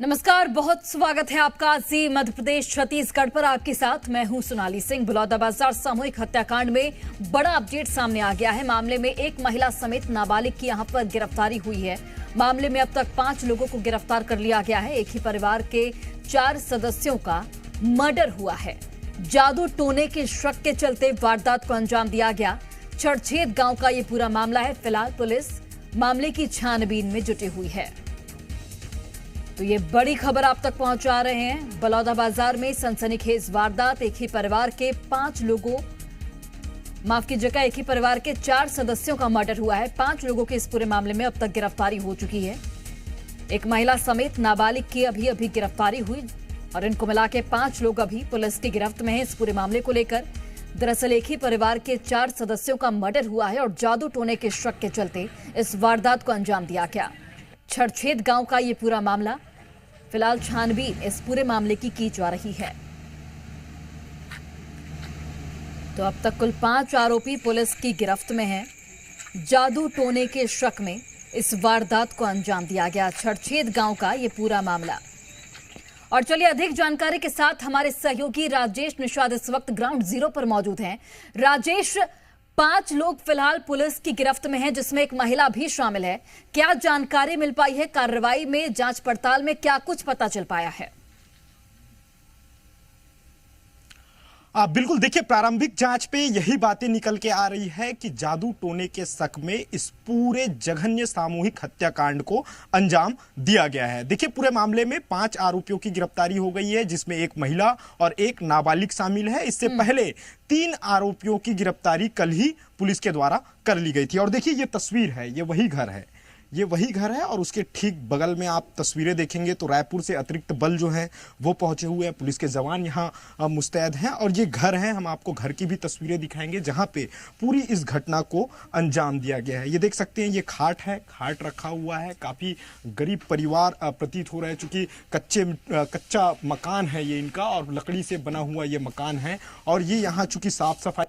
नमस्कार, बहुत स्वागत है आपका जी मध्य प्रदेश छत्तीसगढ़ पर। आपके साथ मैं हूं सोनाली सिंह। बलौदाबाजार सामूहिक हत्याकांड में बड़ा अपडेट सामने आ गया है। मामले में एक महिला समेत नाबालिग की यहां पर गिरफ्तारी हुई है। मामले में अब तक 5 लोगों को गिरफ्तार कर लिया गया है। एक ही परिवार के 4 सदस्यों का मर्डर हुआ है। जादू टोने के शक के चलते वारदात को अंजाम दिया गया। छड़छेद गांव का ये पूरा मामला है। फिलहाल पुलिस मामले की छानबीन में जुटी हुई है। तो ये बड़ी खबर आप तक पहुंचा रहे हैं। बलौदाबाजार में सनसनीखेज वारदात। एक ही परिवार के 5 लोगों माफ कीजिएगा एक ही परिवार के 4 सदस्यों का मर्डर हुआ है। 5 लोगों के इस पूरे मामले में अब तक गिरफ्तारी हो चुकी है। एक महिला समेत नाबालिग की अभी गिरफ्तारी हुई और इनको मिला के 5 लोग अभी पुलिस की गिरफ्त में हैं इस पूरे मामले को लेकर। दरअसल एक ही परिवार के 4 सदस्यों का मर्डर हुआ है और जादू टोने के शक के चलते इस वारदात को अंजाम दिया गया। छड़छेद गांव का ये पूरा मामला। फिलहाल छानबीन इस पूरे मामले की जा रही है। तो अब तक कुल 5 आरोपी पुलिस की गिरफ्त में हैं। जादू टोने के शक में इस वारदात को अंजाम दिया गया। छड़छेद गांव का ये पूरा मामला। और चलिए अधिक जानकारी के साथ हमारे सहयोगी राजेश निषाद इस वक्त ग्राउंड जीरो पर मौजूद हैं। राजेश, 5 लोग फिलहाल पुलिस की गिरफ्त में हैं, जिसमें एक महिला भी शामिल है। क्या जानकारी मिल पाई है? कार्रवाई में, जांच पड़ताल में क्या कुछ पता चल पाया है? बिल्कुल, देखिए, प्रारंभिक जांच पे यही बातें निकल के आ रही है कि जादू टोने के शक में इस पूरे जघन्य सामूहिक हत्याकांड को अंजाम दिया गया है। देखिए, पूरे मामले में 5 आरोपियों की गिरफ्तारी हो गई है, जिसमें एक महिला और एक नाबालिग शामिल है। इससे पहले 3 आरोपियों की गिरफ्तारी कल ही पुलिस के द्वारा कर ली गई थी। और देखिए, ये तस्वीर है, ये वही घर है, ये वही घर है और उसके ठीक बगल में आप तस्वीरें देखेंगे तो रायपुर से अतिरिक्त बल जो है वो पहुंचे हुए हैं। पुलिस के जवान यहाँ मुस्तैद हैं और ये घर है। हम आपको घर की भी तस्वीरें दिखाएंगे जहां पे पूरी इस घटना को अंजाम दिया गया है। ये देख सकते हैं, ये खाट है, खाट रखा हुआ है। काफी गरीब परिवार प्रतीत हो रहा है, चूंकि कच्चा मकान है ये इनका और लकड़ी से बना हुआ ये मकान है। और ये यहाँ चूंकि साफ सफाई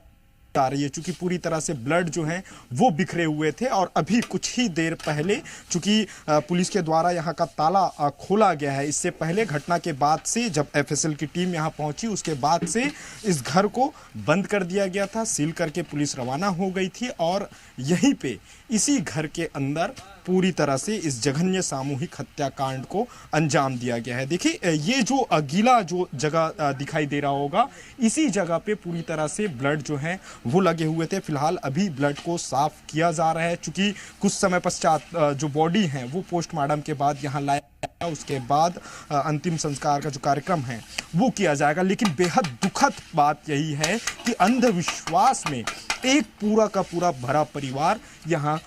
आ रही है, चूंकि पूरी तरह से ब्लड जो है वो बिखरे हुए थे। और अभी कुछ ही देर पहले चूंकि पुलिस के द्वारा यहाँ का ताला खोला गया है। इससे पहले घटना के बाद से जब एफएसएल की टीम यहाँ पहुंची, उसके बाद से इस घर को बंद कर दिया गया था, सील करके पुलिस रवाना हो गई थी। और यहीं पे इसी घर के अंदर पूरी तरह से इस जघन्य सामूहिक हत्याकांड को अंजाम दिया गया है। देखिए, ये जो गीला जो जगह दिखाई दे रहा होगा, इसी जगह पे पूरी तरह से ब्लड जो है वो लगे हुए थे। फिलहाल अभी ब्लड को साफ किया जा रहा है, चूंकि कुछ समय पश्चात जो बॉडी है वो पोस्टमार्टम के बाद यहाँ लाया जाएगा। उसके बाद अंतिम संस्कार का जो कार्यक्रम है वो किया जाएगा। लेकिन बेहद दुखद बात यही है कि अंधविश्वास में एक पूरा का पूरा भरा परिवार यहाँ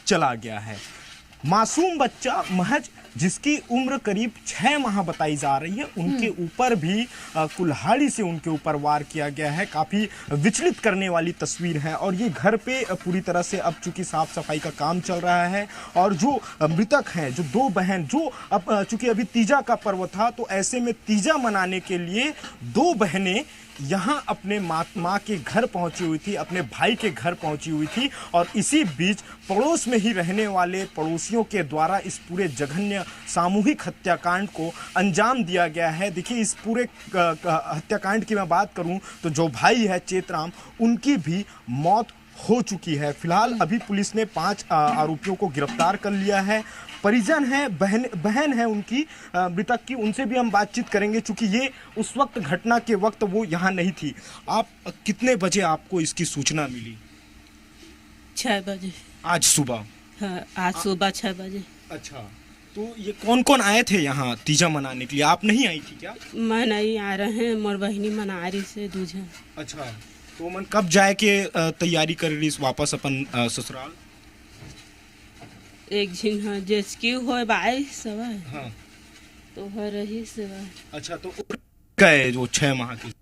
चला गया है। मासूम बच्चा महज जिसकी उम्र करीब 6 माह बताई जा रही है, उनके ऊपर भी कुल्हाड़ी से उनके ऊपर वार किया गया है। काफी विचलित करने वाली तस्वीर है। और ये घर पे पूरी तरह से अब चूंकि साफ सफाई का काम चल रहा है और जो मृतक हैं, जो 2 बहन, जो अब चूंकि अभी तीजा का पर्व था, तो ऐसे में तीजा मनाने के लिए 2 बहनें यहाँ अपने माँ के घर पहुंची हुई थी, अपने भाई के घर पहुंची हुई थी। और इसी बीच पड़ोस में ही रहने वाले पड़ोसियों के द्वारा इस पूरे जघन्य सामूहिक हत्याकांड को अंजाम दिया गया है। देखिए, इस पूरे हत्याकांड की मैं बात करूं तो जो भाई है चेतराम, उनकी भी मौत हो चुकी है। फिलहाल अभी पुलिस ने 5 आरोपियों को गिरफ्तार कर लिया है। परिजन है, बहन है उनकी, मृतक की, उनसे भी हम बातचीत करेंगे, चूंकि ये उस वक्त घटना के वक्त वो यहाँ नहीं थी। आप कितने बजे आपको इसकी सूचना मिली? 6 बजे। आज सुबह? हाँ, आज सुबह 6 बजे। अच्छा, तो ये कौन कौन आए थे यहाँ तीजा मनाने के लिए? आप नहीं आई थी क्या? मैं नहीं आ रहे हैं, मोर बहनी मना रही से दूजा। अच्छा, तो मन कब जाए के तैयारी कर रही वापस अपन ससुराल? एक झिन है जेसकी हो बाई सवा। हाँ, तो हो रही सेवा। अच्छा, तो गए जो 6 माह की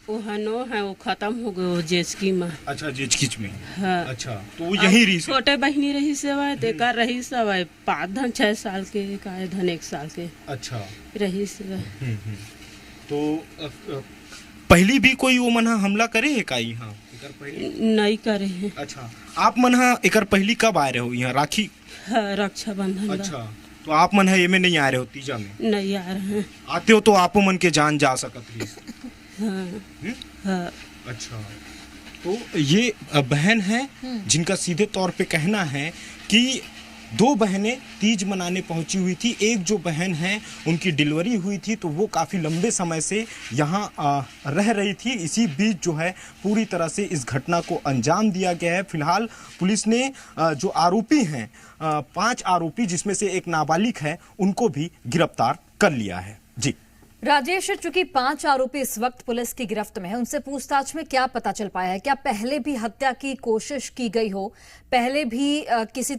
वो हनो है, वो खत्म हो गए वो जेसकी में। अच्छा, जेचकिच में। हाँ। अच्छा, तो वो यही रही? छोटे बहनी रही सेवा, देकर रही सवा 5 धन 6 साल के, एक धन 1 साल के। अच्छा, रही सेवा। तो पहली भी कोई वो मना हमला करे है का यहाँ? नहीं करे हैं। अच्छा, आप मना एकर पहली कब आए रहे हो यहाँ? राखी? हाँ, रक्षाबंधन। अच्छा, तो आप मन है ये में नहीं आ रहे हो तीजा में? नहीं आ रहे हैं। आते हो तो आपो मन के जान जा सकत है। हाँ हाँ। अच्छा, तो ये बहन है जिनका सीधे तौर पे कहना है कि दो बहनें तीज मनाने पहुंची हुई थी। एक जो बहन है उनकी डिलीवरी हुई थी, तो वो काफ़ी लंबे समय से यहाँ रह रही थी। इसी बीच जो है पूरी तरह से इस घटना को अंजाम दिया गया है। फिलहाल पुलिस ने जो आरोपी हैं 5 आरोपी जिसमें से एक नाबालिग है उनको भी गिरफ्तार कर लिया है। जी राजेश, चूंकि 5 आरोपी इस वक्त पुलिस की गिरफ्त में है, उनसे पूछताछ में क्या पता चल पाया है? क्या पहले भी हत्या की कोशिश की गई हो, पहले भी किसी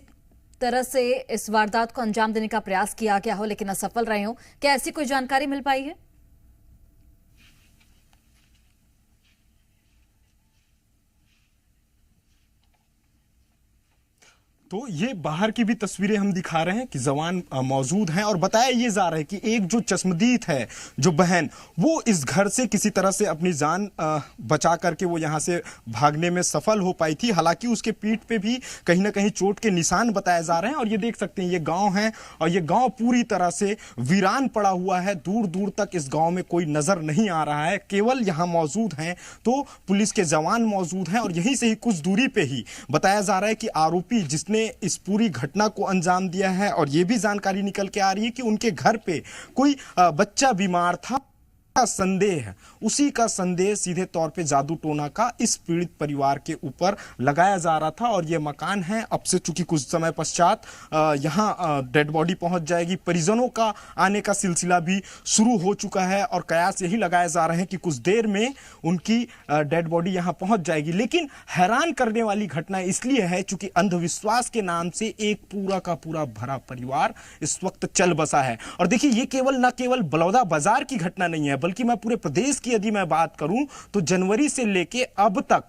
तरह से इस वारदात को अंजाम देने का प्रयास किया गया हो लेकिन असफल रहे हो? क्या ऐसी कोई जानकारी मिल पाई है? तो ये बाहर की भी तस्वीरें हम दिखा रहे हैं कि जवान मौजूद हैं और बताया ये जा रहा है कि एक जो चश्मदीद है जो बहन, वो इस घर से किसी तरह से अपनी जान बचा करके वो यहाँ से भागने में सफल हो पाई थी। हालांकि उसके पीठ पे भी कहीं ना कहीं चोट के निशान बताए जा रहे हैं। और ये देख सकते हैं ये गांव है और ये गांव पूरी तरह से वीरान पड़ा हुआ है। दूर दूर तक इस गाँव में कोई नजर नहीं आ रहा है, केवल यहाँ मौजूद हैं तो पुलिस के जवान मौजूद हैं। और यहीं से ही कुछ दूरी पे ही बताया जा रहा है कि आरोपी जिसने इस पूरी घटना को अंजाम दिया है, और यह भी जानकारी निकल के आ रही है कि उनके घर पे कोई बच्चा बीमार था, संदेह उसी का संदेह सीधे तौर पे जादू टोना का इस पीड़ित परिवार के ऊपर लगाया जा रहा था। और ये मकान है, अब से चूंकि कुछ समय पश्चात यहाँ डेड बॉडी पहुंच जाएगी। परिजनों का आने का सिलसिला भी शुरू हो चुका है और कयास यही लगाए जा रहे हैं कि कुछ देर में उनकी डेड बॉडी यहाँ पहुंच जाएगी। लेकिन हैरान करने वाली घटना इसलिए है चूंकि अंधविश्वास के नाम से एक पूरा का पूरा भरा परिवार इस वक्त चल बसा है। और देखिए ये न केवल बलौदा बाजार की घटना नहीं है, बल्कि मैं पूरे प्रदेश की यदि मैं बात करूं तो जनवरी से लेके अब तक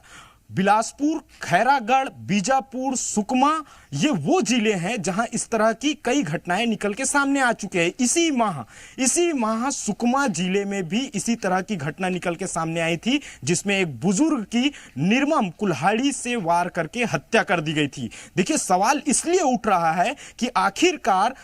बिलासपुर, खैरागढ़, बीजापुर, सुकमा, ये वो जिले हैं जहां इस तरह की कई घटनाएं निकल के सामने आ चुके हैं। इसी माह सुकमा जिले में भी इसी तरह की घटना निकल के सामने आई थी, जिसमें एक बुजुर्ग की निर्मम कुल्हाड़ी से वार करके हत्या कर दी गई थी। देखिए सवाल इसलिए उठ रहा है कि आखिरकार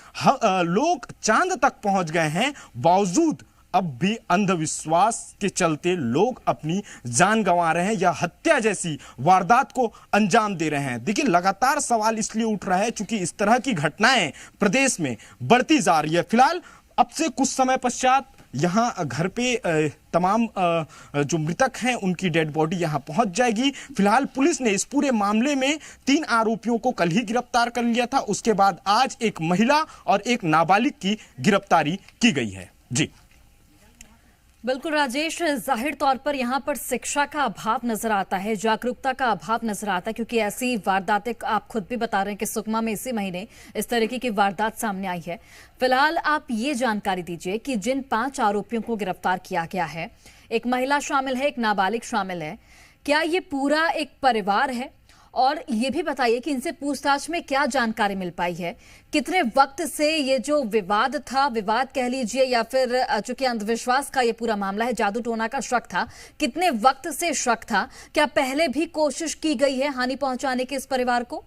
लोग चांद तक पहुंच गए हैं, बावजूद अब भी अंधविश्वास के चलते लोग अपनी जान गंवा रहे हैं या हत्या जैसी वारदात को अंजाम दे रहे हैं। देखिए लगातार सवाल इसलिए उठ रहा है क्योंकि इस तरह की घटनाएं प्रदेश में बढ़ती जा रही है। फिलहाल अब से कुछ समय पश्चात यहां घर पे तमाम जो मृतक हैं उनकी डेड बॉडी यहां पहुंच जाएगी। फिलहाल पुलिस ने इस पूरे मामले में 3 आरोपियों को कल ही गिरफ्तार कर लिया था। उसके बाद आज एक महिला और एक नाबालिग की गिरफ्तारी की गई है। जी बिल्कुल राजेश, जाहिर तौर पर यहाँ पर शिक्षा का अभाव नजर आता है, जागरूकता का अभाव नजर आता है, क्योंकि ऐसी वारदातें आप खुद भी बता रहे हैं कि सुकमा में इसी महीने इस तरीके की वारदात सामने आई है। फिलहाल आप ये जानकारी दीजिए कि जिन 5 आरोपियों को गिरफ्तार किया गया है, एक महिला शामिल है, एक नाबालिग शामिल है, क्या ये पूरा एक परिवार है? और ये भी बताइए कि इनसे पूछताछ में क्या जानकारी मिल पाई है, कितने वक्त से ये जो विवाद था, विवाद कह लीजिए या फिर चूंकि अंधविश्वास का ये पूरा मामला है, जादू टोना का शक था, कितने वक्त से शक था? क्या पहले भी कोशिश की गई है हानि पहुंचाने की इस परिवार को?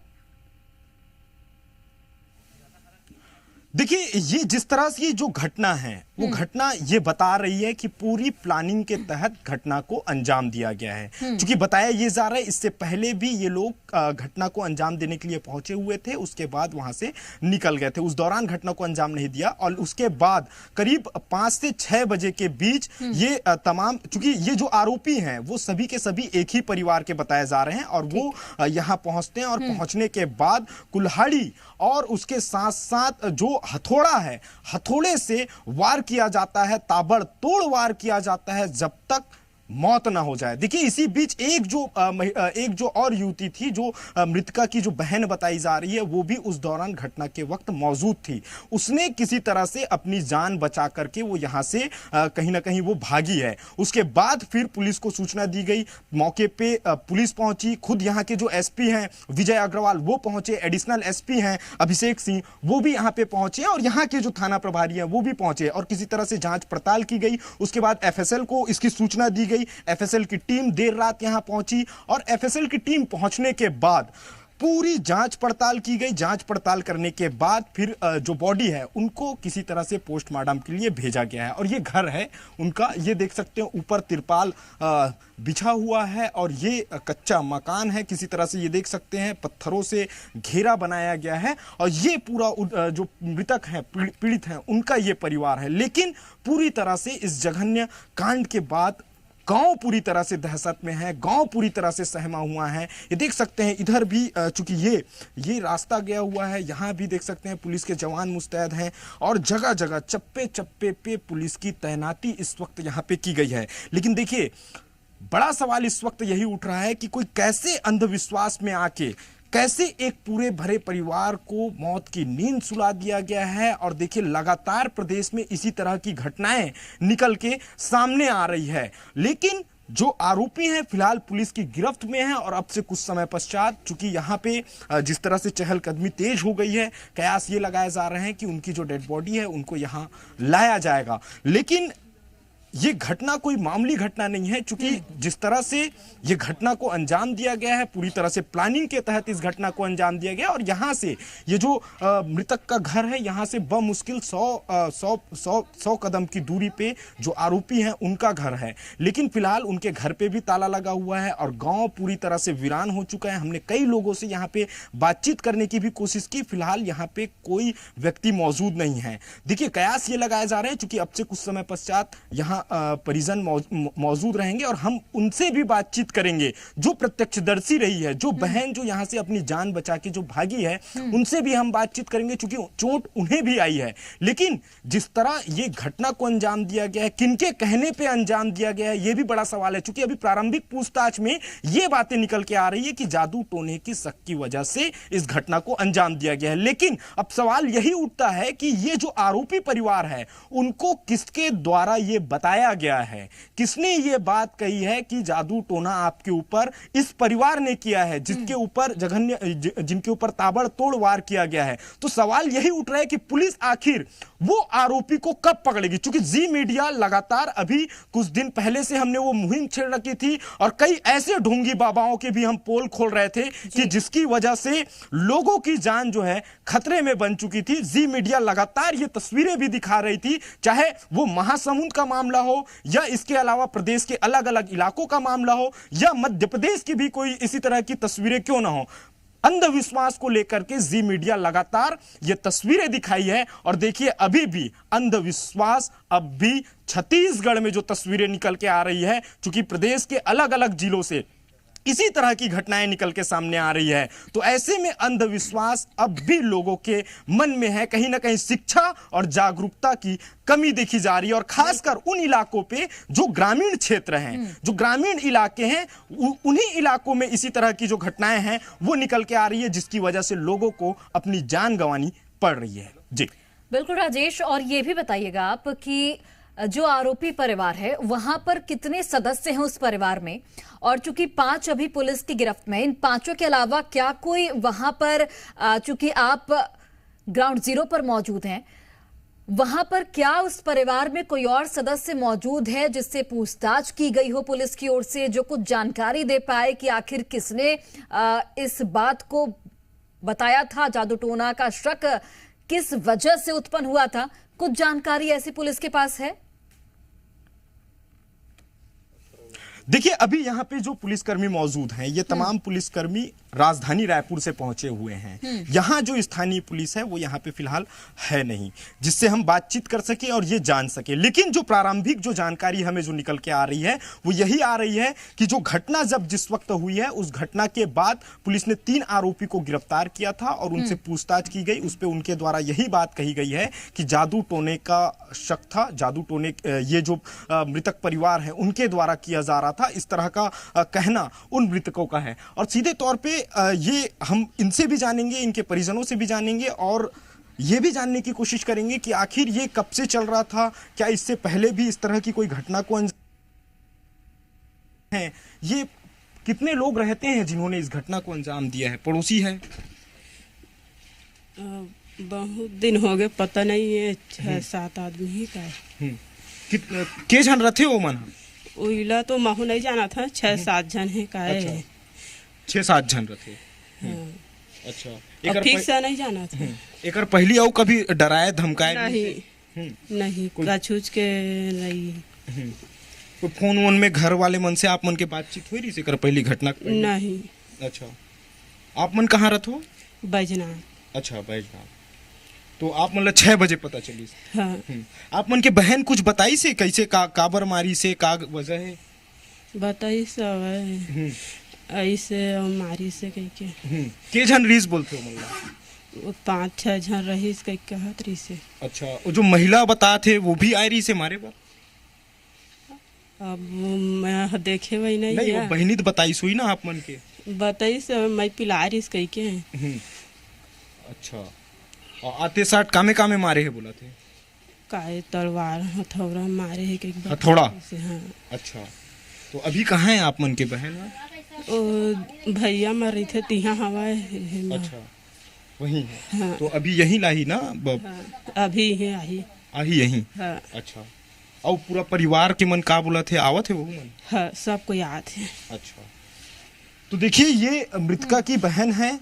देखिए ये जिस तरह से जो घटना है वो घटना ये बता रही है कि पूरी प्लानिंग के तहत घटना को अंजाम दिया गया है। क्योंकि बताया ये जा रहा है इससे पहले भी ये लोग घटना को अंजाम देने के लिए पहुंचे हुए थे, उसके बाद वहां से निकल गए थे। उस दौरान घटना को अंजाम नहीं दिया और उसके बाद करीब 5 से 6 बजे के बीच ये तमाम, चूंकि ये जो आरोपी हैं वो सभी के सभी एक ही परिवार के बताए जा रहे हैं और वो यहाँ पहुंचते हैं और पहुंचने के बाद कुल्हाड़ी और उसके साथ साथ जो हथौड़ा है, हथौड़े से वार किया जाता है, ताबड़तोड़ वार किया जाता है जब तक मौत ना हो जाए। देखिए इसी बीच एक जो और युवती थी जो मृतका की जो बहन बताई जा रही है वो भी उस दौरान घटना के वक्त मौजूद थी। उसने किसी तरह से अपनी जान बचा करके वो यहां से कहीं ना कहीं वो भागी है। उसके बाद फिर पुलिस को सूचना दी गई, मौके पे पुलिस पहुंची, खुद यहाँ के जो एसपी हैं विजय अग्रवाल वो पहुंचे, एडिशनल एसपी हैं अभिषेक सिंह वो भी यहाँ पे पहुंचे और यहाँ के जो थाना प्रभारी हैं वो भी पहुंचे और किसी तरह से जांच पड़ताल की गई। उसके बाद एफएसएल को इसकी सूचना दी गई। एफएसएल की टीम देर रात यहां पहुंची और एफएसएल की टीम पहुंचने के बाद पूरी जांच पड़ताल की गई। जांच पड़ताल करने के बाद फिर जो बॉडी है उनको किसी तरह से पोस्टमार्टम के लिए भेजा गया है। और ये घर है उनका, ये देख सकते हैं ऊपर तिरपाल बिछा हुआ है और ये कच्चा मकान है। किसी तरह से ये देख सकते हैं पत्थरों से घेरा बनाया गया है और ये पूरा जो मृतक हैं, पीड़ित हैं, उनका ये परिवार है। लेकिन पूरी तरह से इस जघन्य कांड के बाद गांव पूरी तरह से दहशत में है, गांव पूरी तरह से सहमा हुआ है। ये देख सकते हैं इधर भी चूंकि ये रास्ता गया हुआ है, यहाँ भी देख सकते हैं पुलिस के जवान मुस्तैद हैं और जगह जगह चप्पे चप्पे पे पुलिस की तैनाती इस वक्त यहाँ पे की गई है। लेकिन देखिए बड़ा सवाल इस वक्त यही उठ रहा है कि कोई कैसे अंधविश्वास में आके कैसे एक पूरे भरे परिवार को मौत की नींद सुला दिया गया है। और देखिए लगातार प्रदेश में इसी तरह की घटनाएं निकल के सामने आ रही है। लेकिन जो आरोपी हैं फिलहाल पुलिस की गिरफ्त में हैं और अब से कुछ समय पश्चात चूंकि यहाँ पे जिस तरह से चहलकदमी तेज हो गई है, कयास ये लगाए जा रहे हैं कि उनकी जो डेड बॉडी है उनको यहाँ लाया जाएगा। लेकिन ये घटना कोई मामूली घटना नहीं है, क्योंकि जिस तरह से ये घटना को अंजाम दिया गया है, पूरी तरह से प्लानिंग के तहत इस घटना को अंजाम दिया गया। और यहाँ से ये जो मृतक का घर है, यहाँ से बमुश्किल 100 कदम की दूरी पे जो आरोपी हैं उनका घर है। लेकिन फिलहाल उनके घर पे भी ताला लगा हुआ है और गांव पूरी तरह से वीरान हो चुका है। हमने कई लोगों से यहाँ पे बातचीत करने की भी कोशिश की, फिलहाल यहाँ पे कोई व्यक्ति मौजूद नहीं है। देखिए कयास ये लगाए जा रहे हैं क्योंकि अब से कुछ समय पश्चात यहाँ परिजन मौजूद रहेंगे और हम उनसे भी बातचीत करेंगे जो प्रत्यक्षदर्शी रही है, जो बहन जो यहां से अपनी जान बचा के जो भागी है, उनसे भी हम बातचीत करेंगे क्योंकि चोट उन्हें भी आई है। लेकिन जिस तरह ये घटना को अंजाम दिया गया है, किनके कहने पे अंजाम दिया गया है, ये भी बड़ा सवाल है। क्योंकि अभी प्रारंभिक पूछताछ में ये बातें निकल के आ रही है कि जादू टोने की शक की वजह से इस घटना को अंजाम दिया गया है। लेकिन अब सवाल यही उठता है कि ये जो आरोपी परिवार है उनको किसके द्वारा ये बताया गया है, किसने ये बात कही है कि जादू टोना आपके ऊपर इस परिवार ने किया है, जिसके ऊपर जिनके ऊपर ताबड़तोड़ वार किया गया है। तो सवाल यही उठ रहा है कि पुलिस आखिर वो आरोपी को कब पकड़ेगी। क्योंकि जी मीडिया लगातार अभी कुछ दिन पहले से हमने वो मुहिम छेड़ रखी थी और कई ऐसे ढोंगी बाबाओं के भी हम पोल खोल रहे थे कि जिसकी वजह से लोगों की जान जो है खतरे में बन चुकी थी। जी मीडिया लगातार ये तस्वीरें भी दिखा रही थी, चाहे वो महासमुंद का मामला हो या इसके अलावा प्रदेश के अलग अलग इलाकों का मामला हो या मध्य प्रदेश की भी कोई इसी तरह की तस्वीरें क्यों ना हो। अंधविश्वास को लेकर के जी मीडिया लगातार ये तस्वीरें दिखाई है। और देखिए अभी भी अंधविश्वास, अब भी छत्तीसगढ़ में जो तस्वीरें निकल के आ रही है, क्योंकि प्रदेश के अलग अलग जिलों से इसी तरह की घटनाएं निकल के सामने आ रही है, तो ऐसे में अंधविश्वास अब भी लोगों के मन में है। कहीं ना कहीं शिक्षा और जागरूकता की कमी देखी जा रही है और खासकर उन इलाकों पे जो ग्रामीण क्षेत्र हैं, जो ग्रामीण इलाके हैं, उन्हीं इलाकों में इसी तरह की जो घटनाएं हैं वो निकल के आ रही है, जिसकी वजह से लोगों को अपनी जान गंवानी पड़ रही है। जी बिल्कुल राजेश, और ये भी बताइएगा आप कि जो आरोपी परिवार है वहां पर कितने सदस्य हैं उस परिवार में, और चूंकि 5 अभी पुलिस की गिरफ्त में, इन 5 के अलावा क्या कोई वहां पर, चूंकि आप ग्राउंड जीरो पर मौजूद हैं, वहां पर क्या उस परिवार में कोई और सदस्य मौजूद है जिससे पूछताछ की गई हो पुलिस की ओर से, जो कुछ जानकारी दे पाए कि आखिर किसने इस बात को बताया था, जादू टोना का शक किस वजह से उत्पन्न हुआ था? कुछ जानकारी ऐसी पुलिस के पास है? देखिए अभी यहाँ पे जो पुलिसकर्मी मौजूद हैं, ये तमाम पुलिसकर्मी राजधानी रायपुर से पहुंचे हुए हैं। यहाँ जो स्थानीय पुलिस है वो यहाँ पे फिलहाल है नहीं, जिससे हम बातचीत कर सके और ये जान सके। लेकिन जो प्रारंभिक जो जानकारी हमें जो निकल के आ रही है वो यही आ रही है कि जो घटना जब जिस वक्त हुई है, उस घटना के बाद पुलिस ने 3 आरोपी को गिरफ्तार किया था और उनसे पूछताछ की गई। उस पर उनके द्वारा यही बात कही गई है कि जादू टोने का शक था, जादू टोने ये जो मृतक परिवार है उनके द्वारा किया जा रहा था, इस तरह का कहना उन मृतकों का है। और सीधे तौर पे ये हम इनसे भी जानेंगे, इनके परिजनों से भी जानेंगे और ये भी जानने की कोशिश करेंगे कि आखिर ये कब से चल रहा था, क्या इससे पहले भी इस तरह की कोई घटना को है, ये कितने लोग रहते हैं जिन्होंने इस घटना को अंजाम दिया है, पड़ोसी है? बहुत दिन हो गए, पता नहीं है, 6-7 आदमी ही का है। के जन रथे हो मन? उइला तो महू नहीं जाना था, 6-7 जन है का है। 6-7 जन रथे। अच्छा, और ठीक से नहीं जाना था। एकर पहली और कभी डराए धमकाए नहीं नहीं कछुच के नहीं। कोई फोन वोन में घर वाले मन से आप मन के बातचीत हुई रही से कर पहली घटना के पहले? नहीं। अच्छा, आप मन कहाँ रहते हो? बैजनाथ। अच्छा, बैजनाथ। तो आप मतलब 6 बजे पता चली? हाँ। आप मन के बहन कुछ बताई से कैसे काबर मारी से का वजह है? बताई सब है ऐसे और मारी से कह के जन रीस बोलते हो मतलब? 5-6 जन रही कह कहत रही से। अच्छा, वो जो महिला बता थे वो भी आई रही से मारे बार? अब मैं देखे वही नहीं वो बहनी तो बताई सोई ना आप मन के? बताई से मैं पिला रही कह के। अच्छा, और आते साथ कामे कामे मारे है बोला थे? काहे तलवार हथौड़ा मारे है कई हथौड़ा से। हाँ। अच्छा, तो अभी कहाँ है आप मन के बहन? ओ भैया मर थे तिहा हवा है। अच्छा, वही है। हाँ। तो अभी यही लाई ना? हाँ, अभी है आही यही। हाँ। अच्छा, और पूरा परिवार के मन का बोला थे आवत है वो मन? हाँ, सबको याद है। अच्छा, तो देखिए ये मृतका की बहन है।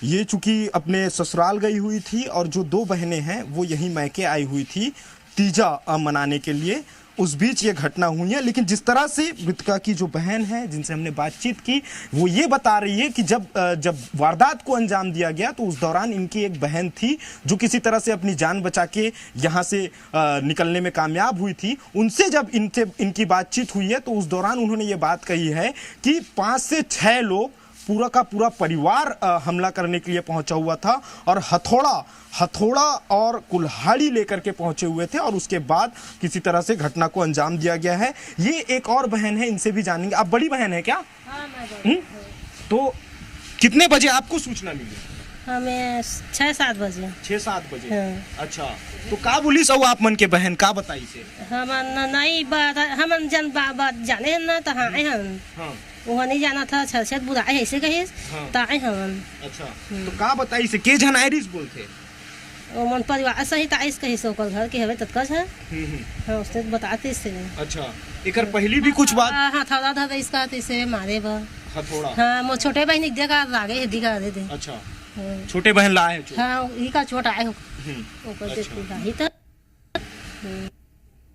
ये चूंकि अपने ससुराल गई हुई थी और जो 2 बहनें हैं वो यहीं मैके आई हुई थी तीजा मनाने के लिए। उस बीच ये घटना हुई है। लेकिन जिस तरह से मृतका की जो बहन है जिनसे हमने बातचीत की वो ये बता रही है कि जब वारदात को अंजाम दिया गया तो उस दौरान इनकी एक बहन थी जो किसी तरह से अपनी जान बचा के यहाँ से निकलने में कामयाब हुई थी। उनसे जब इनकी बातचीत हुई है तो उस दौरान उन्होंने ये बात कही है कि 5 से 6 लोग पूरा का पूरा परिवार हमला करने के लिए पहुंचा हुआ था और हथौड़ा और कुल्हाड़ी लेकर के पहुंचे हुए थे और उसके बाद किसी तरह से घटना को अंजाम दिया गया है। ये एक और बहन है, इनसे भी जानेंगे। आप बड़ी बहन है क्या? हाँ, मैं बड़ी। तो कितने बजे आपको सूचना मिली? हमें 6-7 बजे। 6-7 बजे। हाँ। अच्छा, तो का बोली सब आप मन के बहन का बताई से? हम नहीं हम जन बात जाने हैं ना तो हाँ हम हाँ। वो नहीं जाना था। छत बुराई ऐसे कहे ताए हम। अच्छा, तो का बताई से के जन आयरिस बोलते? वो मन परिवार सही ताइस कही से ओकर घर के हवे तत्काल है। हाँ, उसने बताते से। अच्छा, एकर पहली भी कुछ बात? हाँ, थोड़ा था इसका इसे मारे बा हथौड़ा। हाँ, वो छोटे बहन देखा आगे दिखा दे दे। अच्छा, छोटे बहन लाए चोट? हाँ, ई का छोटा आए हो ऊपर से ही तो।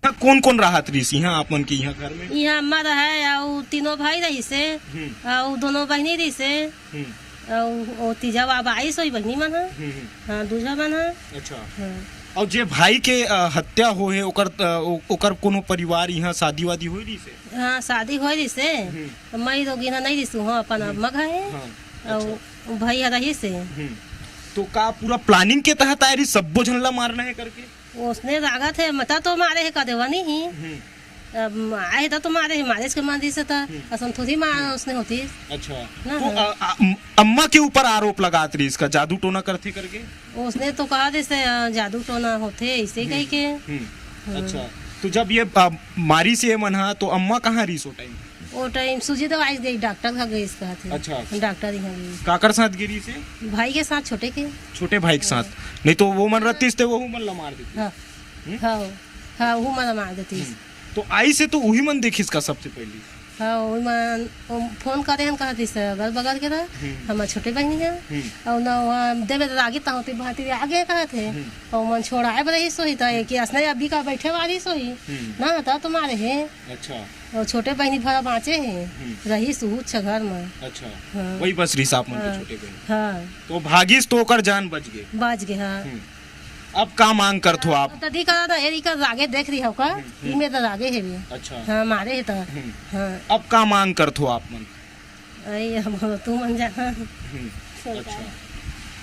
कौन कौन राहत रही सी यहाँ आप मन के यहाँ घर में? यहाँ हमारा है और 3 भाई रही से और 2 बहनी रही से और तीजा बाबा आई सोई बहनी मन है। हाँ, दूजा मन है। अच्छा, हाँ। और जे भाई के हत्या हो है ओकर कोनो परिवार यहाँ शादी वादी हो रही से? हाँ, शादी हो रही से मैं रोगी ना नहीं रही हूँ अपन मग है। हाँ। और भैया रही से। तो का पूरा प्लानिंग के तहत आई रही सबो झनला मारना है करके? उसने रागा थे मता तो मारे है का देवानी ही आए था तो मारे है मारे इसके मार से था असम थोड़ी मार उसने होती। अच्छा, ना, तो अम्मा के ऊपर आरोप लगात रही इसका जादू टोना करते करके? उसने तो कहा जैसे जादू टोना होते ऐसे कही के। अच्छा, तो जब ये मारी से मना तो अम्मा कहाँ रही सो टाइम? वो टाइम सूजी दवाई गई डॉक्टर का गई इसका थे। अच्छा, डॉक्टर यहाँ गई काकर साथ गिरी से? भाई के साथ छोटे भाई के साथ। नहीं तो वो मन रत्तीस थे वो मन ला मार देती। हाँ, हाँ, हाँ, वो मन मार देती। तो आई से तो वही मन देखी इसका सबसे पहले? हाँ, वो मन फोन करे हम कहती से अगल बगल के था हमारे छोटे बहनी है और ना देवे आगे होती भाती आगे कहा थे और मन छोड़ाए रही सोई था कि असने अभी का बैठे वाली सोई ना था तुम्हारे है। अच्छा, और छोटे बहनी भरा बाँचे हैं रही सूच घर में। अच्छा, हाँ। वही बस रही साहब मन के छोटे बहन। हाँ, तो भागीस तो ओकर जान बच गए। हाँ। अब का मांग करथो आप? तदी का ना एरी का आगे देख रही हो का ई में तो आगे है भी। अच्छा, हाँ, मारे है तो। हाँ, अब का मांग करथो आप मन? अरे हम तू मन जाना। अच्छा,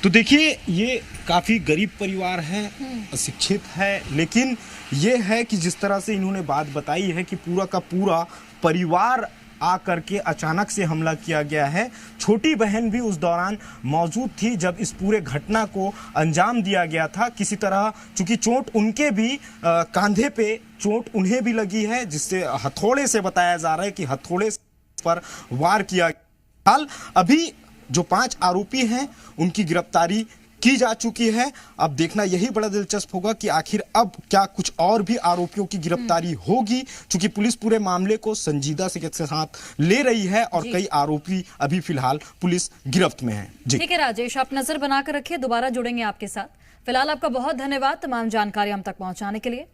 तो देखिए ये काफी गरीब परिवार है, अशिक्षित है, लेकिन ये है कि जिस तरह से इन्होंने बात बताई है कि पूरा का पूरा परिवार आकर के अचानक से हमला किया गया है। छोटी बहन भी उस दौरान मौजूद थी जब इस पूरे घटना को अंजाम दिया गया था। किसी तरह चूंकि चोट उनके भी कंधे पे चोट उन्हें भी लगी है जिससे हथौड़े से बताया जा रहा है कि हथौड़े पर वार किया। हाल अभी जो 5 आरोपी हैं उनकी गिरफ्तारी की जा चुकी है। अब देखना यही बड़ा दिलचस्प होगा कि आखिर अब क्या कुछ और भी आरोपियों की गिरफ्तारी होगी, क्योंकि पुलिस पूरे मामले को संजीदा से साथ ले रही है और कई आरोपी अभी फिलहाल पुलिस गिरफ्त में है। जी ठीक है राजेश, आप नजर बनाकर रखिए, दोबारा जुड़ेंगे आपके साथ। फिलहाल आपका बहुत धन्यवाद तमाम जानकारी हम तक पहुंचाने के लिए।